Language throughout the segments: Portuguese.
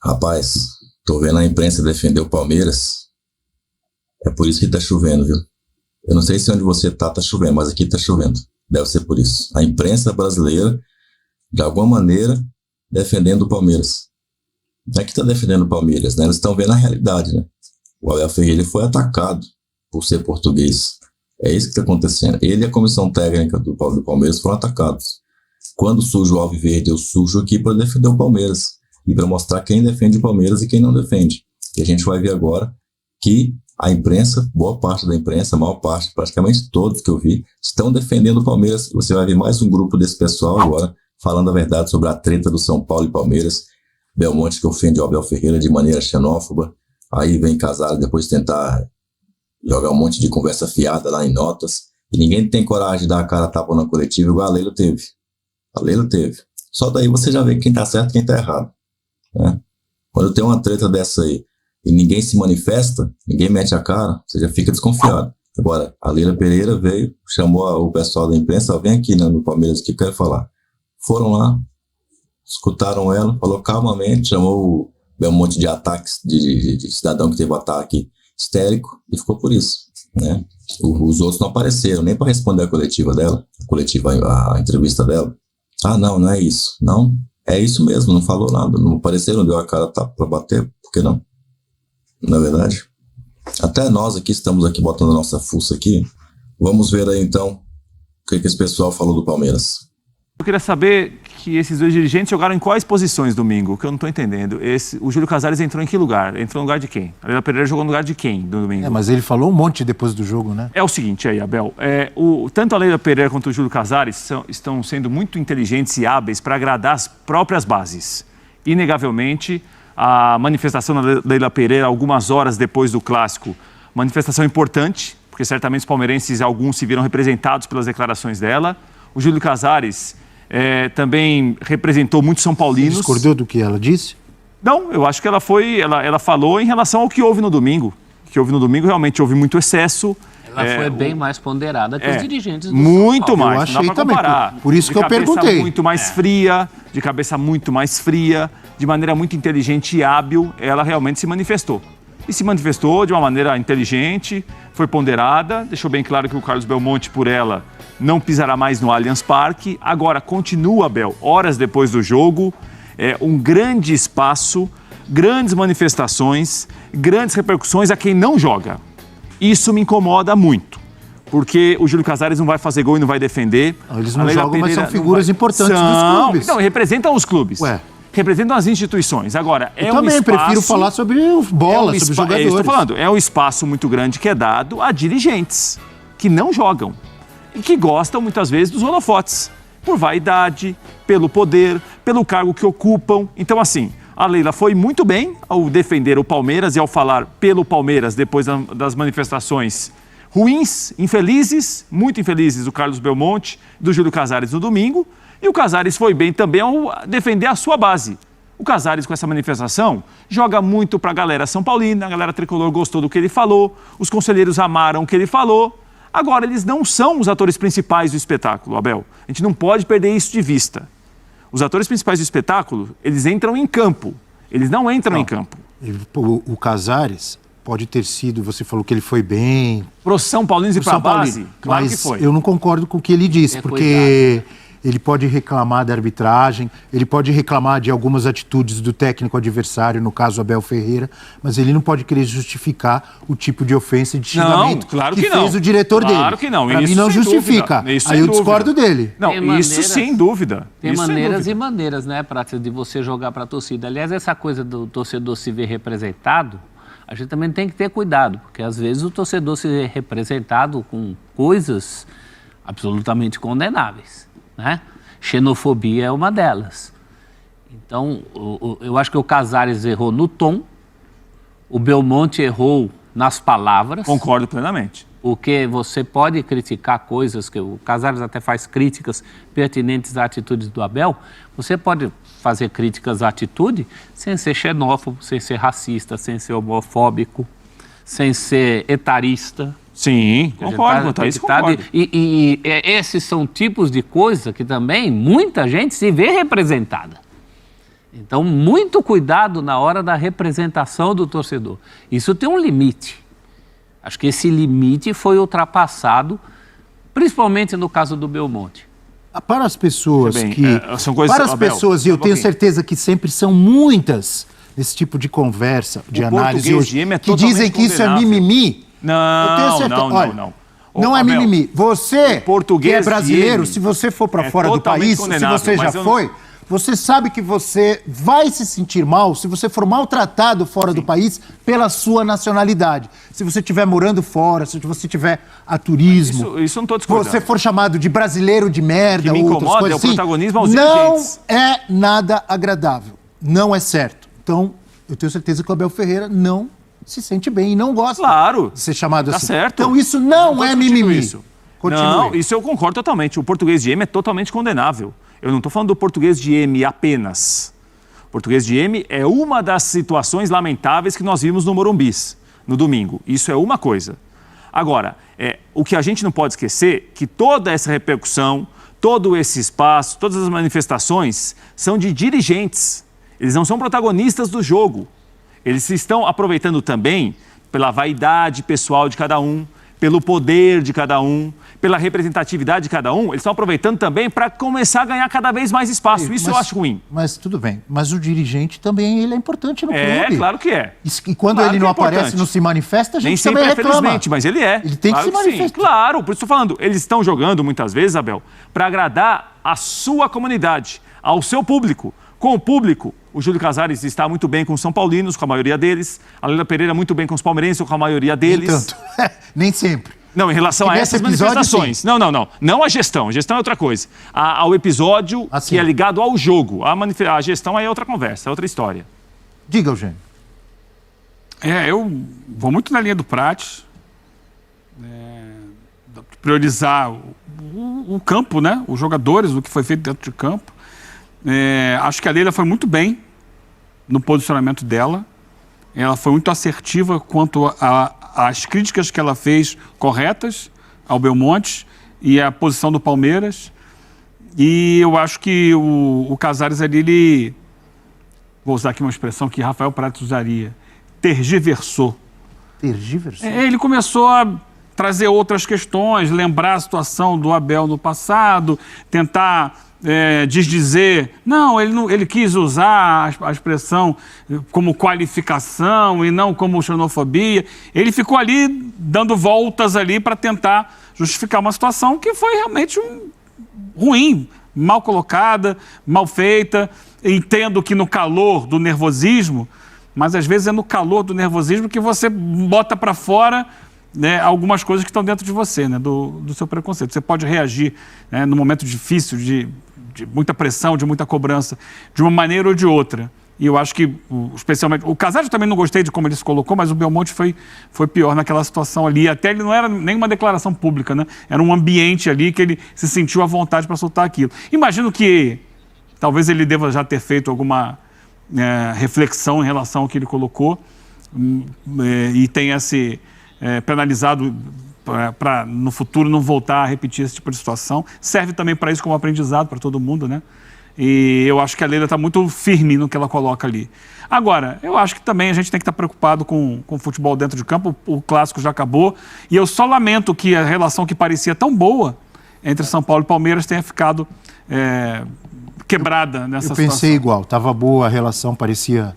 Rapaz, tô vendo a imprensa defender o Palmeiras. É por isso que tá chovendo, viu? Eu não sei se onde você tá chovendo, mas aqui tá chovendo. Deve ser por isso. A imprensa brasileira, de alguma maneira, defendendo o Palmeiras. Não é que tá defendendo o Palmeiras, né? Eles estão vendo a realidade, né? O Abel Ferreira foi atacado por ser português. É isso que tá acontecendo. Ele e a comissão técnica do Palmeiras foram atacados. Quando surge o Alviverde, eu surjo aqui para defender o Palmeiras. E para mostrar quem defende o Palmeiras e quem não defende. E a gente vai ver agora que a imprensa, boa parte da imprensa, a maior parte, praticamente todos que eu vi, estão defendendo o Palmeiras. Você vai ver mais um grupo desse pessoal agora falando a verdade sobre a treta do São Paulo e Palmeiras. Belmonte que ofende o Abel Ferreira de maneira xenófoba. Aí vem Casares depois tentar jogar um monte de conversa fiada lá em notas. E ninguém tem coragem de dar a cara a tapa na coletiva igual a Leila teve. A Leila teve. Só daí você já vê quem tá certo e quem tá errado. Né? Quando tem uma treta dessa aí e ninguém se manifesta, ninguém mete a cara, você já fica desconfiado. Agora, a Leila Pereira veio, chamou o pessoal da imprensa, vem aqui no Palmeiras que eu quero falar. Foram lá, escutaram ela, falou calmamente, chamou o Belmonte de ataques, de cidadão que teve um ataque histérico, e ficou por isso. Né? Os outros não apareceram, nem para responder a coletiva dela, a entrevista dela. Ah, não é isso. Não, é isso mesmo, não falou nada, não apareceu, não deu a cara para bater, por que não? Na verdade, até nós aqui estamos aqui botando a nossa fuça aqui. Vamos ver aí então o que esse pessoal falou do Palmeiras. Eu queria saber que esses dois dirigentes jogaram em quais posições domingo, que eu não estou entendendo. O Júlio Casares entrou em que lugar? Entrou no lugar de quem? A Leila Pereira jogou no lugar de quem no domingo? Mas ele falou um monte depois do jogo, né? É o seguinte aí, Abel. Tanto a Leila Pereira quanto o Júlio Casares estão sendo muito inteligentes e hábeis para agradar as próprias bases. Inegavelmente, a manifestação da Leila Pereira, algumas horas depois do clássico, manifestação importante, porque certamente os palmeirenses, alguns se viram representados pelas declarações dela. O Júlio Casares também representou muitos São Paulinos. Você discordou do que ela disse? Não, eu acho que ela falou em relação ao que houve no domingo. O que houve no domingo realmente houve muito excesso. Ela foi bem mais ponderada que os dirigentes do muito São Paulo. mais, eu achei não dá pra comparar. Também, por isso que eu perguntei. De cabeça muito mais fria, de maneira muito inteligente e hábil, ela realmente se manifestou. E se manifestou de uma maneira inteligente, foi ponderada, deixou bem claro que o Carlos Belmonte, por ela, não pisará mais no Allianz Parque. Agora, continua, Bel, horas depois do jogo, um grande espaço, grandes manifestações, grandes repercussões a quem não joga. Isso me incomoda muito, porque o Júlio Casares não vai fazer gol e não vai defender. Eles não jogam, mas são figuras importantes dos clubes. Não, representam os clubes. Representam as instituições. Agora, eu também prefiro falar sobre bola, sobre jogadores. Estou falando, é um espaço muito grande que é dado a dirigentes que não jogam e que gostam muitas vezes dos holofotes, por vaidade, pelo poder, pelo cargo que ocupam. Então, assim, a Leila foi muito bem ao defender o Palmeiras e ao falar pelo Palmeiras depois das manifestações ruins, infelizes, muito infelizes do Carlos Belmonte, do Júlio Casares no domingo. E o Casares foi bem também ao defender a sua base. O Casares, com essa manifestação, joga muito para a galera São Paulina, a galera tricolor gostou do que ele falou, os conselheiros amaram o que ele falou. Agora, eles não são os atores principais do espetáculo, Abel. A gente não pode perder isso de vista. Os atores principais do espetáculo, eles entram em campo. Eles não entram em campo. O Casares pode ter sido, você falou que ele foi bem... Pro São Paulinos e para a base, claro que foi. Eu não concordo com o que ele disse, porque... Ele pode reclamar da arbitragem, ele pode reclamar de algumas atitudes do técnico adversário, no caso Abel Ferreira, mas ele não pode querer justificar o tipo de ofensa e de xingamento claro que não. Fez o diretor dele. Claro que não. Para mim não justifica. Aí eu discordo dele. Não, isso sem dúvida. Tem maneiras e maneiras, né, Prata, de você jogar para a torcida. Aliás, essa coisa do torcedor se ver representado, a gente também tem que ter cuidado, porque às vezes o torcedor se vê representado com coisas absolutamente condenáveis. Né? Xenofobia é uma delas. Então, eu acho que o Casares errou no tom, o Belmonte errou nas palavras. Concordo plenamente. Porque você pode criticar coisas, que o Casares até faz críticas pertinentes à atitude do Abel, você pode fazer críticas à atitude sem ser xenófobo, sem ser racista, sem ser homofóbico, sem ser etarista. Sim, concordo, concordo. E esses são tipos de coisa que também muita gente se vê representada. Então, muito cuidado na hora da representação do torcedor. Isso tem um limite. Acho que esse limite foi ultrapassado, principalmente no caso do Belmonte. Para as pessoas Bem, que... são coisas, para as Abel, pessoas, e eu tenho certeza que sempre são muitas nesse tipo de conversa, de análise hoje, que dizem que isso é mimimi. Não, não é Abel, mimimi. Você, que é brasileiro, se você for para fora do país, se você já foi, você sabe que você vai se sentir mal se você for maltratado fora do país pela sua nacionalidade. Se você estiver morando fora, se você estiver a turismo, isso não estou discordando. você for chamado de brasileiro de merda, que me outras incomoda coisas é o protagonismo aos não dirigentes. é nada agradável. Não é certo. Então, eu tenho certeza que o Abel Ferreira não se sente bem e não gosta de ser chamado assim. Certo. Então, isso não é mimimi. Não, isso eu concordo totalmente. O português de M é totalmente condenável. Eu não estou falando do português de M apenas. O português de M é uma das situações lamentáveis que nós vimos no Morumbis, no domingo. Isso é uma coisa. Agora, o que a gente não pode esquecer é que toda essa repercussão, todo esse espaço, todas as manifestações são de dirigentes. Eles não são protagonistas do jogo. Eles se estão aproveitando também pela vaidade pessoal de cada um, pelo poder de cada um, pela representatividade de cada um. Eles estão aproveitando também para começar a ganhar cada vez mais espaço. Isso eu acho ruim. Mas tudo bem. Mas o dirigente também ele é importante no clube. É, claro que é. E quando ele não aparece, não se manifesta, a gente também reclama. Infelizmente, mas ele é. Ele tem claro que se manifestar. Sim. Claro, por isso estou falando. Eles estão jogando muitas vezes, Abel, para agradar a sua comunidade, ao seu público. Com o público, o Júlio Casares está muito bem com os São Paulinos, com a maioria deles. A Leila Pereira muito bem com os palmeirenses, com a maioria deles. Nem tanto. Nem sempre. Não, em relação a essas manifestações. Sim. Não a gestão. A gestão é outra coisa. Ao episódio que é ligado ao jogo. A gestão aí é outra conversa, é outra história. Diga, Eugênio. Eu vou muito na linha do Prates. Priorizar o campo, né? Os jogadores, o que foi feito dentro de campo. Acho que a Leila foi muito bem no posicionamento dela. Ela foi muito assertiva quanto às críticas que ela fez corretas ao Belmonte e à posição do Palmeiras. E eu acho que o Casares ali, ele, vou usar aqui uma expressão que Rafael Prates usaria, tergiversou. Tergiversou? Ele começou a trazer outras questões, lembrar a situação do Abel no passado, tentar desdizer. Não, ele quis usar a expressão como qualificação e não como xenofobia. Ele ficou ali dando voltas ali para tentar justificar uma situação que foi realmente ruim, mal colocada, mal feita. Entendo que no calor do nervosismo, mas às vezes é no calor do nervosismo que você bota para fora, né, algumas coisas que estão dentro de você, né, do seu preconceito. Você pode reagir, né, no momento difícil, de muita pressão, de muita cobrança, de uma maneira ou de outra. E eu acho que, especialmente, o Casares também não gostei de como ele se colocou, mas o Belmonte foi pior naquela situação ali. Até ele não era nenhuma declaração pública, né? Era um ambiente ali que ele se sentiu à vontade para soltar aquilo. Imagino que talvez ele deva já ter feito alguma reflexão em relação ao que ele colocou e tenha se penalizado para no futuro não voltar a repetir esse tipo de situação. Serve também para isso como aprendizado para todo mundo, né? E eu acho que a Leila está muito firme no que ela coloca ali. Agora, eu acho que também a gente tem que estar preocupado com o futebol dentro de campo. O clássico já acabou e eu só lamento que a relação que parecia tão boa entre São Paulo e Palmeiras tenha ficado quebrada nessa situação. Eu pensei igual, estava boa a relação, parecia...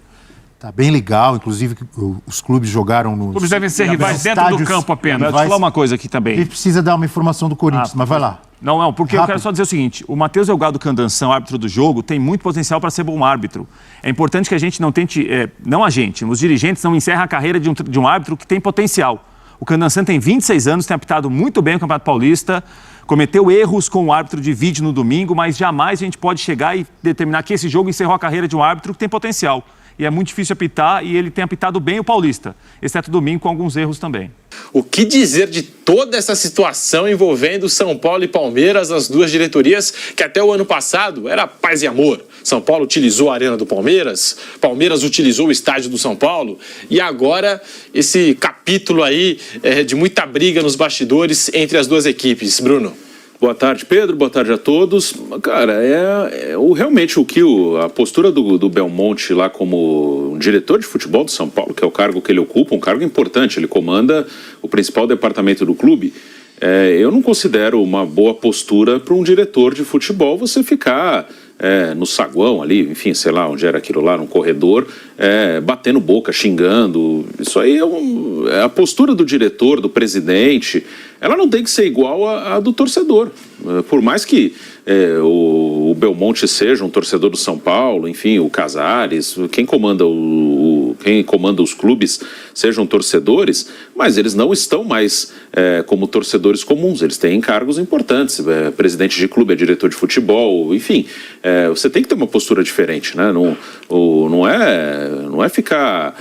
Tá bem legal, inclusive os clubes jogaram nos... Os clubes devem ser rivais dentro do campo apenas. Deixa eu falar uma coisa aqui também. Ele precisa dar uma informação do Corinthians, mas vai lá. Não, porque rápido. Eu quero só dizer o seguinte, o Matheus Delgado Candanção, árbitro do jogo, tem muito potencial para ser bom árbitro. É importante que a gente não tente, não a gente, os dirigentes não encerram a carreira de um árbitro que tem potencial. O Candanção tem 26 anos, tem apitado muito bem o Campeonato Paulista, cometeu erros com o árbitro de vídeo no domingo, mas jamais a gente pode chegar e determinar que esse jogo encerrou a carreira de um árbitro que tem potencial. E é muito difícil apitar, e ele tem apitado bem o Paulista, exceto domingo com alguns erros também. O que dizer de toda essa situação envolvendo São Paulo e Palmeiras, as duas diretorias que até o ano passado era paz e amor. São Paulo utilizou a arena do Palmeiras, Palmeiras utilizou o estádio do São Paulo, e agora esse capítulo aí de muita briga nos bastidores entre as duas equipes. Bruno. Boa tarde, Pedro. Boa tarde a todos. Cara, realmente a postura do Belmonte lá como um diretor de futebol do São Paulo, que é o cargo que ele ocupa, um cargo importante, ele comanda o principal departamento do clube. Eu não considero uma boa postura para um diretor de futebol você ficar no saguão ali, enfim, sei lá onde era aquilo lá, num corredor, batendo boca, xingando. Isso aí é a postura do diretor, do presidente. Ela não tem que ser igual à do torcedor. Por mais que o Belmonte seja um torcedor do São Paulo, enfim, o Casares, quem comanda os clubes sejam torcedores, mas eles não estão mais como torcedores comuns, eles têm cargos importantes, presidente de clube, diretor de futebol, enfim, você tem que ter uma postura diferente, né? Não é ficar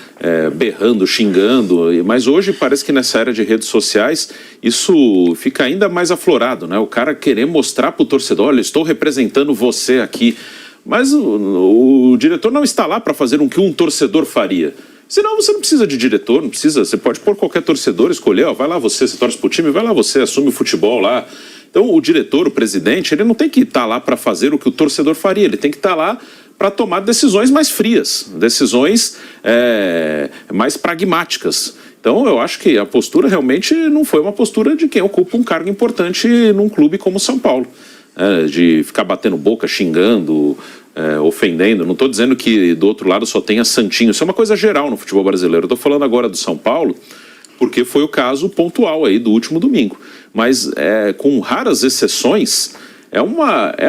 berrando, xingando, mas hoje parece que nessa era de redes sociais isso fica ainda mais aflorado, né? O cara querer mostrar para o torcedor, olha, estou representando você aqui, mas o diretor não está lá para fazer o que um torcedor faria. Senão você não precisa de diretor, não precisa, você pode pôr qualquer torcedor, escolher, vai lá você torce pro time, vai lá você, assume o futebol lá. Então o diretor, o presidente, ele não tem que estar lá para fazer o que o torcedor faria, ele tem que estar lá para tomar decisões mais frias, decisões mais pragmáticas. Então eu acho que a postura realmente não foi uma postura de quem ocupa um cargo importante num clube como o São Paulo. De ficar batendo boca, xingando, ofendendo. Não estou dizendo que do outro lado só tenha santinho. Isso é uma coisa geral no futebol brasileiro. Estou falando agora do São Paulo, porque foi o caso pontual aí do último domingo. Mas com raras exceções,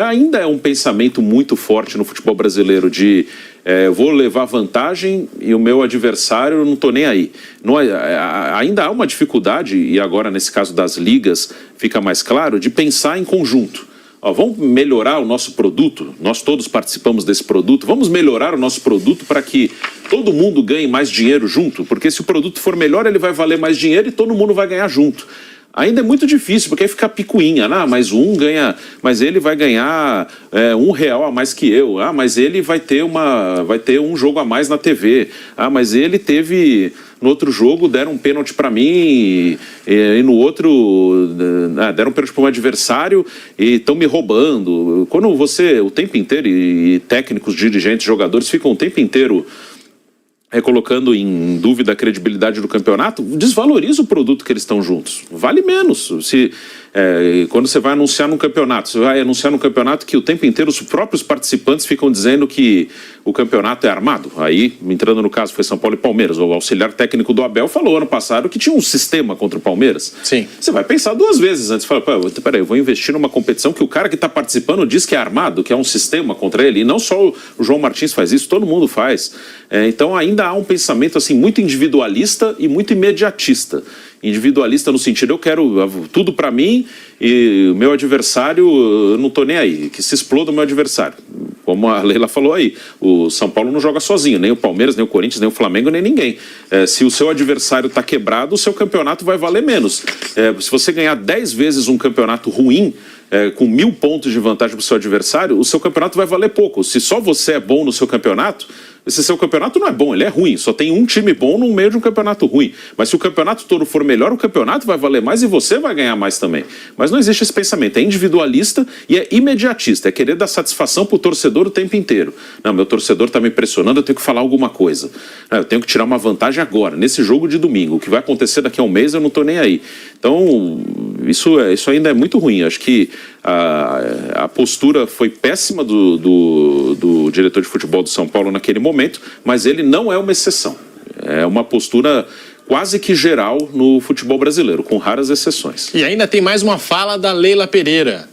ainda é um pensamento muito forte no futebol brasileiro de vou levar vantagem e o meu adversário não estou nem aí. Ainda há uma dificuldade, e agora nesse caso das ligas fica mais claro, de pensar em conjunto. Vamos melhorar o nosso produto, nós todos participamos desse produto, vamos melhorar o nosso produto para que todo mundo ganhe mais dinheiro junto, porque se o produto for melhor ele vai valer mais dinheiro e todo mundo vai ganhar junto. Ainda é muito difícil, porque aí fica picuinha, mas mas ele vai ganhar R$1 a mais que eu, mas ele vai ter um jogo a mais na TV, mas ele teve... No outro jogo deram um pênalti para mim e no outro deram um pênalti para um adversário e estão me roubando. Quando você, o tempo inteiro, e técnicos, dirigentes, jogadores ficam o tempo inteiro colocando em dúvida a credibilidade do campeonato, desvaloriza o produto que eles estão juntos. Vale menos. Quando você vai anunciar num campeonato, você vai anunciar num campeonato que o tempo inteiro os próprios participantes ficam dizendo que o campeonato é armado. Aí, entrando no caso, foi São Paulo e Palmeiras. O auxiliar técnico do Abel falou ano passado que tinha um sistema contra o Palmeiras. Sim. Você vai pensar duas vezes antes. Fala, peraí, eu vou investir numa competição que o cara que está participando diz que é armado, que é um sistema contra ele. E não só o João Martins faz isso, todo mundo faz. Então ainda há um pensamento assim muito individualista e muito imediatista. Individualista no sentido, eu quero tudo para mim e o meu adversário, eu não estou nem aí, que se exploda o meu adversário. Como a Leila falou aí, o São Paulo não joga sozinho, nem o Palmeiras, nem o Corinthians, nem o Flamengo, nem ninguém. Se o seu adversário está quebrado, o seu campeonato vai valer menos. Se você ganhar 10 vezes um campeonato ruim, com 1000 pontos de vantagem para o seu adversário, o seu campeonato vai valer pouco. Se só você é bom no seu campeonato, esse seu campeonato não é bom, ele é ruim. Só tem um time bom no meio de um campeonato ruim. Mas se o campeonato todo for melhor, o campeonato vai valer mais e você vai ganhar mais também. Mas não existe esse pensamento. É individualista e é imediatista. É querer dar satisfação para o torcedor o tempo inteiro. Não, meu torcedor está me pressionando, eu tenho que falar alguma coisa. Eu tenho que tirar uma vantagem agora, nesse jogo de domingo. O que vai acontecer daqui a um mês, eu não estou nem aí. Então, isso ainda é muito ruim. Acho que a postura foi péssima do diretor de futebol do São Paulo naquele momento, mas ele não é uma exceção. É uma postura quase que geral no futebol brasileiro, com raras exceções. E ainda tem mais uma fala da Leila Pereira,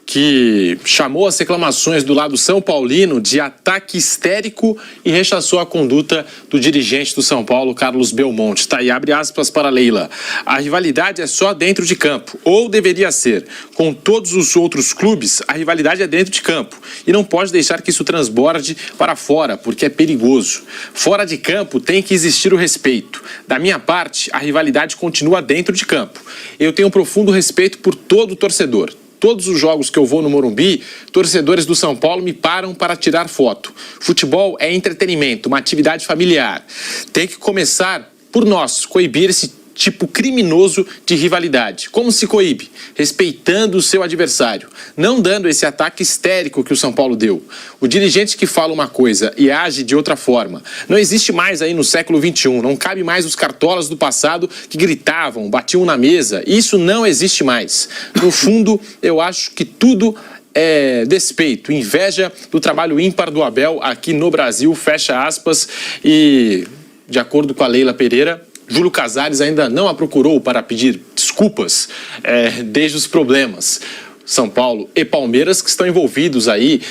que chamou as reclamações do lado são paulino de ataque histérico e rechaçou a conduta do dirigente do São Paulo, Carlos Belmonte. Tá aí, abre aspas para Leila. A rivalidade é só dentro de campo, ou deveria ser. Com todos os outros clubes, a rivalidade é dentro de campo. E não pode deixar que isso transborde para fora, porque é perigoso. Fora de campo tem que existir o respeito. Da minha parte, a rivalidade continua dentro de campo. Eu tenho um profundo respeito por todo torcedor. Todos os jogos que eu vou no Morumbi, torcedores do São Paulo me param para tirar foto. Futebol é entretenimento, uma atividade familiar. Tem que começar por nós, coibir esse tipo criminoso de rivalidade. Como se coíbe? Respeitando o seu adversário, não dando esse ataque histérico que o São Paulo deu. O dirigente que fala uma coisa e age de outra forma não existe mais aí no século XXI, não cabe mais os cartolas do passado que gritavam, batiam na mesa, isso não existe mais. No fundo, eu acho que tudo é despeito, inveja do trabalho ímpar do Abel aqui no Brasil, fecha aspas, e de acordo com a Leila Pereira, Júlio Casares ainda não a procurou para pedir desculpas desde os problemas. São Paulo e Palmeiras que estão envolvidos aí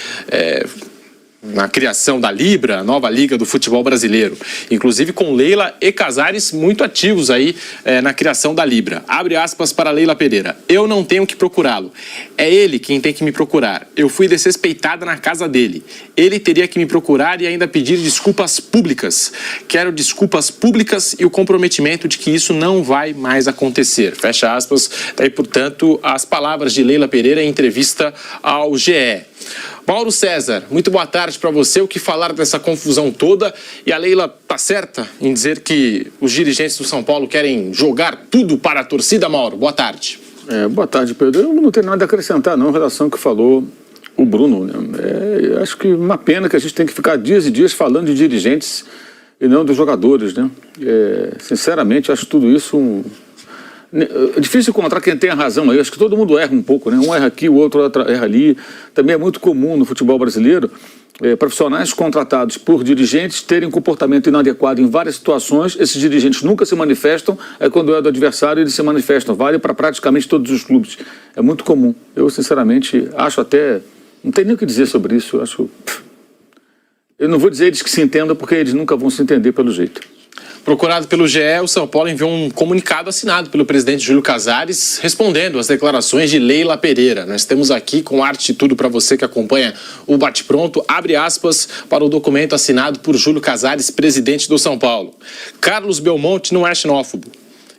na criação da Libra, a nova Liga do Futebol Brasileiro. Inclusive com Leila e Casares muito ativos aí na criação da Libra. Abre aspas para Leila Pereira. Eu não tenho que procurá-lo. É ele quem tem que me procurar. Eu fui desrespeitada na casa dele. Ele teria que me procurar e ainda pedir desculpas públicas. Quero desculpas públicas e o comprometimento de que isso não vai mais acontecer. Fecha aspas. Daí, portanto, as palavras de Leila Pereira em entrevista ao GE. Mauro César, muito boa tarde para você. O que falar dessa confusão toda? E a Leila tá certa em dizer que os dirigentes do São Paulo querem jogar tudo para a torcida, Mauro? Boa tarde. Boa tarde, Pedro. Eu não tenho nada a acrescentar, não, em relação ao que falou o Bruno. Né? Acho que uma pena que a gente tem que ficar dias e dias falando de dirigentes e não dos jogadores, né? Sinceramente, acho tudo isso é difícil encontrar quem tenha razão aí. Acho que todo mundo erra um pouco, né? Um erra aqui, o outro erra ali. Também é muito comum no futebol brasileiro profissionais contratados por dirigentes terem comportamento inadequado em várias situações. Esses dirigentes nunca se manifestam. Quando é do adversário, eles se manifestam. Vale para praticamente todos os clubes. É muito comum. Eu, sinceramente, acho até... Não tem nem o que dizer sobre isso. Eu não vou dizer eles que se entendam, porque eles nunca vão se entender pelo jeito. Procurado pelo GE, o São Paulo enviou um comunicado assinado pelo presidente Júlio Casares, respondendo às declarações de Leila Pereira. Nós temos aqui, com arte e tudo para você que acompanha o Bate-Pronto, abre aspas para o documento assinado por Júlio Casares, presidente do São Paulo. Carlos Belmonte não é xenófobo.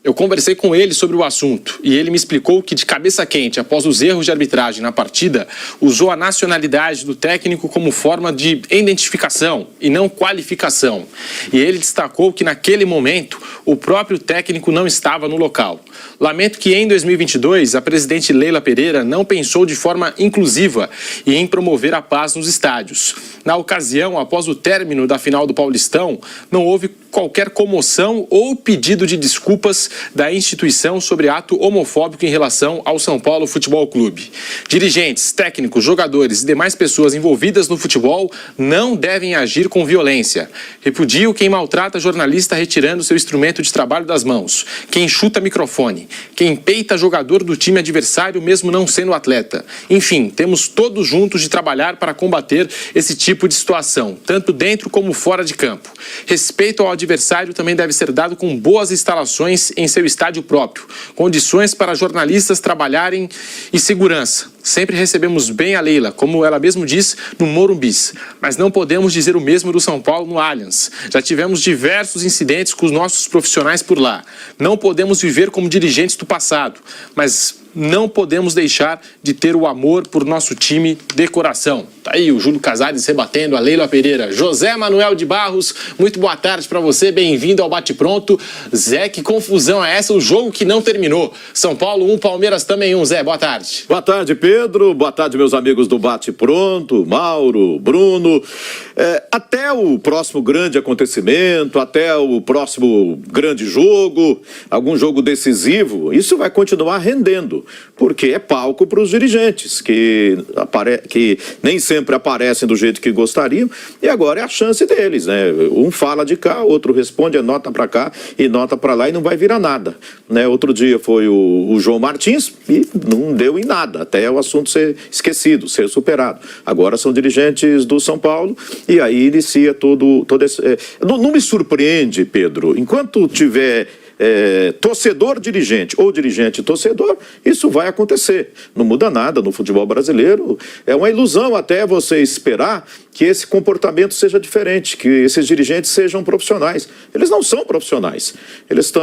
Eu conversei com ele sobre o assunto e ele me explicou que, de cabeça quente, após os erros de arbitragem na partida, usou a nacionalidade do técnico como forma de identificação e não qualificação. E ele destacou que, naquele momento, o próprio técnico não estava no local. Lamento que, em 2022, a presidente Leila Pereira não pensou de forma inclusiva e em promover a paz nos estádios. Na ocasião, após o término da final do Paulistão, não houve qualquer comoção ou pedido de desculpas da instituição sobre ato homofóbico em relação ao São Paulo Futebol Clube. Dirigentes, técnicos, jogadores e demais pessoas envolvidas no futebol não devem agir com violência. Repudio quem maltrata jornalista retirando seu instrumento de trabalho das mãos, quem chuta microfone, quem peita jogador do time adversário mesmo não sendo atleta. Enfim, temos todos juntos de trabalhar para combater esse tipo de situação, tanto dentro como fora de campo. Respeito ao adversário também deve ser dado com boas instalações em seu estádio próprio, condições para jornalistas trabalharem e segurança. Sempre recebemos bem a Leila, como ela mesmo diz, no Morumbis, mas não podemos dizer o mesmo do São Paulo no Allianz. Já tivemos diversos incidentes com os nossos profissionais por lá. Não podemos viver como dirigentes do passado, mas não podemos deixar de ter o amor por nosso time de coração. Tá aí o Júlio Casares rebatendo a Leila Pereira. José Manuel de Barros, muito boa tarde para você, bem-vindo ao Bate-Pronto. Zé, que confusão é essa? O jogo que não terminou. São Paulo 1, Palmeiras também 1. Zé, boa tarde. Boa tarde, Pedro. Boa tarde, meus amigos do Bate-Pronto, Mauro, Bruno. Até o próximo grande acontecimento, até o próximo grande jogo, algum jogo decisivo, isso vai continuar rendendo, porque é palco para os dirigentes, que nem sempre aparecem do jeito que gostariam, e agora é a chance deles, né? Um fala de cá, outro responde, nota para cá e nota para lá, e não vai virar nada, né? Outro dia foi o João Martins e não deu em nada, até o assunto ser esquecido, ser superado. Agora são dirigentes do São Paulo e aí inicia todo esse... Não me surpreende, Pedro, enquanto tiver torcedor-dirigente ou dirigente-torcedor, isso vai acontecer. Não muda nada no futebol brasileiro. É uma ilusão até você esperar que esse comportamento seja diferente, que esses dirigentes sejam profissionais. Eles não são profissionais. Eles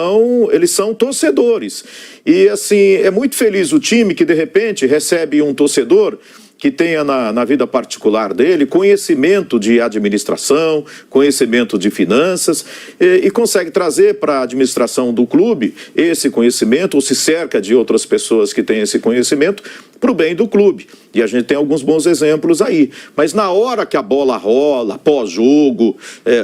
são torcedores. E assim, é muito feliz o time que de repente recebe um torcedor que tenha na vida particular dele conhecimento de administração, conhecimento de finanças e consegue trazer para a administração do clube esse conhecimento, ou se cerca de outras pessoas que têm esse conhecimento para o bem do clube. E a gente tem alguns bons exemplos aí. Mas na hora que a bola rola, pós-jogo,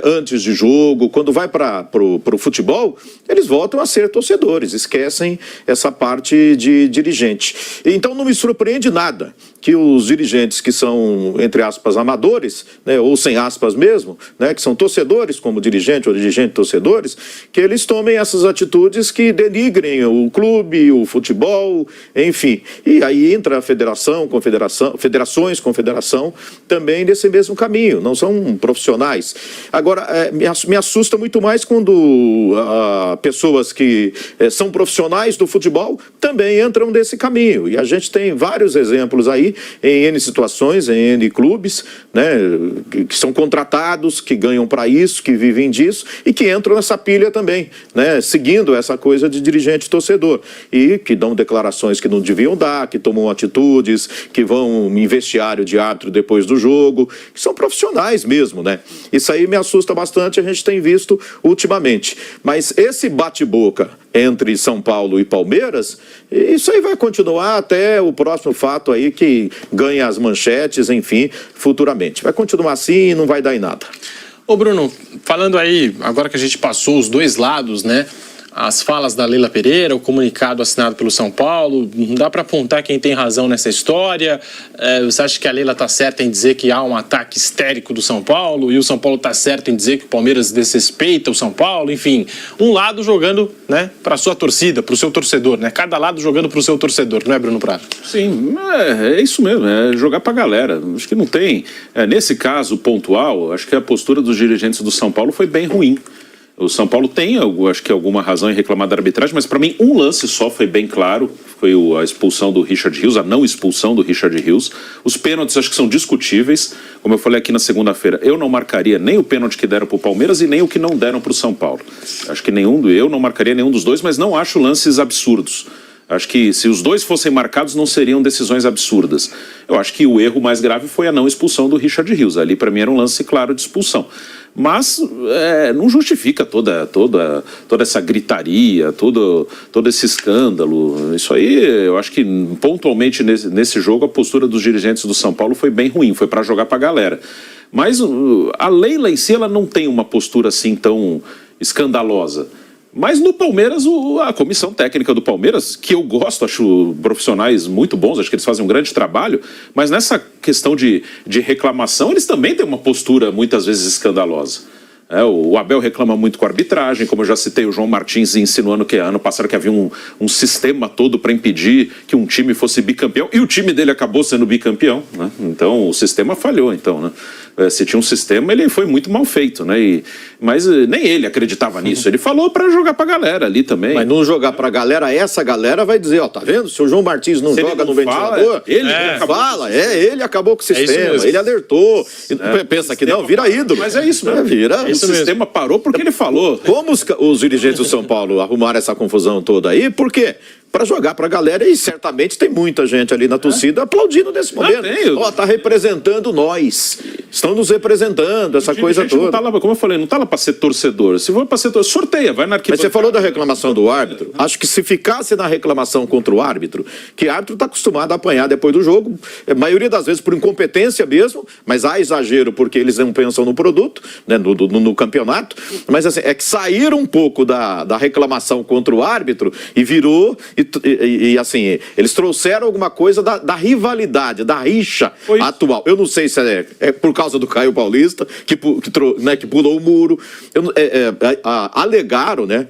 antes de jogo, quando vai para o futebol, eles voltam a ser torcedores, esquecem essa parte de dirigente. Então não me surpreende nada que os dirigentes que são, entre aspas, amadores, né, ou sem aspas mesmo, né, que são torcedores como dirigente ou dirigente torcedores, que eles tomem essas atitudes que denigrem o clube, o futebol, enfim. E aí entra a federação, federações, confederação, também nesse mesmo caminho, não são profissionais. Agora, me assusta muito mais quando pessoas que são profissionais do futebol também entram nesse caminho. E a gente tem vários exemplos aí, em N situações, em N clubes, né, que são contratados, que ganham para isso, que vivem disso e que entram nessa pilha também, né, seguindo essa coisa de dirigente torcedor e que dão declarações que não deviam dar, que tomam atitudes, que vão em vestiário de árbitro depois do jogo, que são profissionais mesmo, né? Isso aí me assusta bastante, a gente tem visto ultimamente. Mas esse bate-boca entre São Paulo e Palmeiras, isso aí vai continuar até o próximo fato aí que ganha as manchetes, enfim, futuramente. Vai continuar assim e não vai dar em nada. Ô Bruno, falando aí, agora que a gente passou os dois lados, né? As falas da Leila Pereira, o comunicado assinado pelo São Paulo, não dá para apontar quem tem razão nessa história? Você acha que a Leila está certa em dizer que há um ataque histérico do São Paulo e o São Paulo está certo em dizer que o Palmeiras desrespeita o São Paulo? Enfim, um lado jogando, né, para a sua torcida, para o seu torcedor, né? Cada lado jogando para o seu torcedor, não é, Bruno Prado? Sim, é isso mesmo, é jogar para a galera. Acho que não tem... nesse caso pontual, acho que a postura dos dirigentes do São Paulo foi bem ruim. O São Paulo tem, acho que, alguma razão em reclamar da arbitragem, mas para mim um lance só foi bem claro, foi a expulsão do Richard Rios, a não expulsão do Richard Rios. Os pênaltis acho que são discutíveis, como eu falei aqui na segunda-feira, eu não marcaria nem o pênalti que deram para o Palmeiras e nem o que não deram para o São Paulo. Acho que eu não marcaria nenhum dos dois, mas não acho lances absurdos. Acho que se os dois fossem marcados não seriam decisões absurdas. Eu acho que o erro mais grave foi a não expulsão do Richard Rios. Ali para mim era um lance claro de expulsão. Mas não justifica toda essa gritaria, todo esse escândalo. Isso aí, eu acho que pontualmente nesse jogo a postura dos dirigentes do São Paulo foi bem ruim, foi para jogar para a galera. Mas a Leila em si ela não tem uma postura assim tão escandalosa. Mas no Palmeiras, a comissão técnica do Palmeiras, que eu gosto, acho profissionais muito bons, acho que eles fazem um grande trabalho, mas nessa questão de reclamação, eles também têm uma postura muitas vezes escandalosa. O Abel reclama muito com a arbitragem, como eu já citei, o João Martins insinuando que ano passado que havia um sistema todo para impedir que um time fosse bicampeão, e o time dele acabou sendo bicampeão, né? Então o sistema falhou, então, né? Se tinha um sistema, ele foi muito mal feito, né? Mas nem ele acreditava nisso, ele falou para jogar pra galera ali também. Mas não jogar pra galera, essa galera vai dizer, ó, tá vendo? Se o João Martins não joga no ventilador, ele fala, ele acabou com o sistema, ele alertou, pensa que não, vira ídolo. Mas é isso mesmo. O sistema parou porque ele falou. Como os dirigentes do São Paulo arrumaram essa confusão toda aí? Por quê? Para jogar para a galera, e certamente tem muita gente ali na torcida aplaudindo nesse momento. Ó, tá representando nós. Estão nos representando, essa coisa toda. Não tá lá, como eu falei, não tá lá para ser torcedor. Se for para ser torcedor, sorteia, vai na arquibancada. Mas você falou da reclamação do árbitro. Acho que se ficasse na reclamação contra o árbitro, que árbitro está acostumado a apanhar depois do jogo, a maioria das vezes por incompetência mesmo, mas há exagero porque eles não pensam no produto, né, no campeonato. Mas assim, é que saíram um pouco da reclamação contra o árbitro e virou... E assim, eles trouxeram alguma coisa da rivalidade, da rixa atual. Eu não sei se é por causa do Caio Paulista, que pulou o muro. Alegaram, né,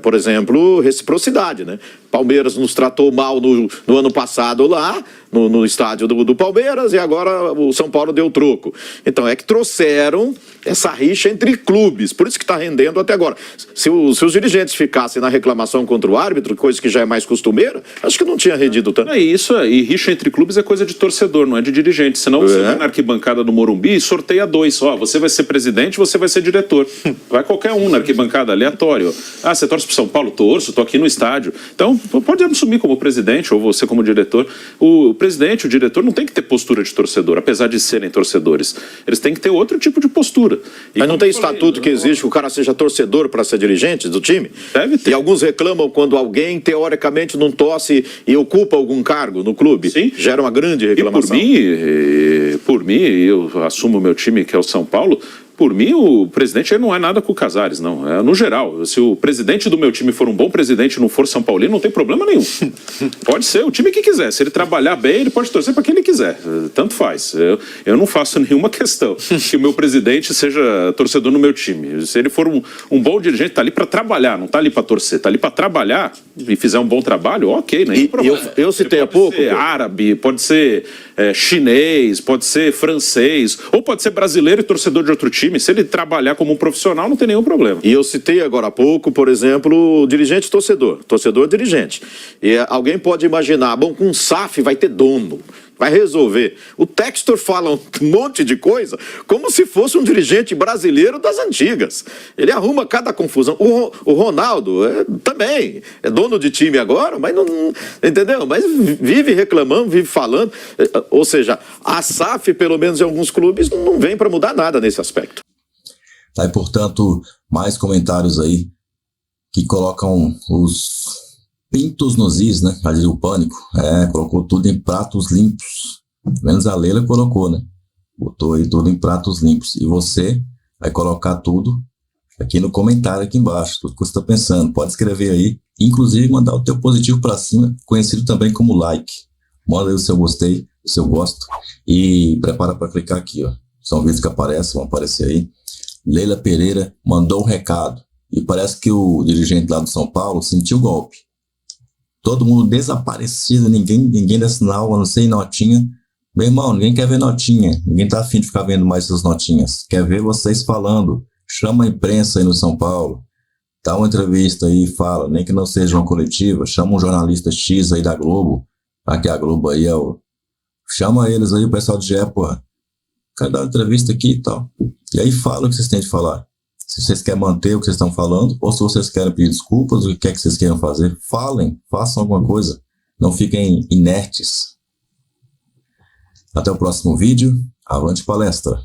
por exemplo, reciprocidade, né? Palmeiras nos tratou mal no ano passado lá, no estádio do Palmeiras, e agora o São Paulo deu troco. Então, é que trouxeram essa rixa entre clubes, por isso que está rendendo até agora. Se os dirigentes ficassem na reclamação contra o árbitro, coisa que já é mais costumeira, acho que não tinha rendido tanto. E rixa entre clubes é coisa de torcedor, não é de dirigente. Senão você vai na arquibancada do Morumbi e sorteia dois. Ó, você vai ser presidente, você vai ser diretor. Vai qualquer um na arquibancada, aleatório. Ah, você torce pro São Paulo? Torço, tô aqui no estádio. Então, pode assumir como presidente ou você como diretor. O presidente, o diretor não tem que ter postura de torcedor, apesar de serem torcedores. Eles têm que ter outro tipo de postura. Mas não tem estatuto que exige que o cara seja torcedor para ser dirigente do time? Deve ter. E alguns reclamam quando alguém, teoricamente, não torce e ocupa algum cargo no clube. Sim. Gera uma grande reclamação. E por mim, eu assumo o meu time, que é o São Paulo. Por mim, o presidente não é nada com o Casares, não. É no geral. Se o presidente do meu time for um bom presidente e não for São Paulino, não tem problema nenhum. Pode ser o time que quiser. Se ele trabalhar bem, ele pode torcer para quem ele quiser. Tanto faz. Eu não faço nenhuma questão que o meu presidente seja torcedor no meu time. Se ele for um bom dirigente, está ali para trabalhar, não está ali para torcer. Está ali para trabalhar e fizer um bom trabalho, ok, né? Eu citei há pouco... Pode ser árabe, pode ser chinês, pode ser francês, ou pode ser brasileiro e torcedor de outro time. Se ele trabalhar como um profissional, não tem nenhum problema. E eu citei agora há pouco, por exemplo, dirigente torcedor. Torcedor dirigente. E alguém pode imaginar, bom, com um SAF vai ter dono, vai resolver. O Textor fala um monte de coisa como se fosse um dirigente brasileiro das antigas. Ele arruma cada confusão. O Ronaldo também é dono de time agora, mas não... Entendeu? Mas vive reclamando, vive falando. Ou seja, a SAF, pelo menos em alguns clubes, não vem para mudar nada nesse aspecto. Tá, e portanto, mais comentários aí que colocam os pintos nos is, né? Ali o Pânico. Colocou tudo em pratos limpos. Menos a Leila colocou, né? Botou aí tudo em pratos limpos. E você vai colocar tudo aqui no comentário aqui embaixo. Tudo que você está pensando. Pode escrever aí. Inclusive mandar o teu positivo para cima, conhecido também como like. Manda aí o seu gostei, o seu gosto. E prepara para clicar aqui, ó. São vídeos que aparecem, vão aparecer aí. Leila Pereira mandou um recado. E parece que o dirigente lá do São Paulo sentiu o golpe. Todo mundo desaparecido, ninguém dá sinal, a não ser notinha. Meu irmão, ninguém quer ver notinha. Ninguém tá afim de ficar vendo mais essas notinhas. Quer ver vocês falando. Chama a imprensa aí no São Paulo. Dá uma entrevista aí e fala. Nem que não seja uma coletiva. Chama um jornalista X aí da Globo. Aqui a Globo aí é o... Chama eles aí, o pessoal do GE, porra. Quero dar uma entrevista aqui e tal. E aí fala o que vocês têm de falar. Se vocês querem manter o que vocês estão falando, ou se vocês querem pedir desculpas, o que quer que vocês queiram fazer, falem, façam alguma coisa. Não fiquem inertes. Até o próximo vídeo. Avante palestra!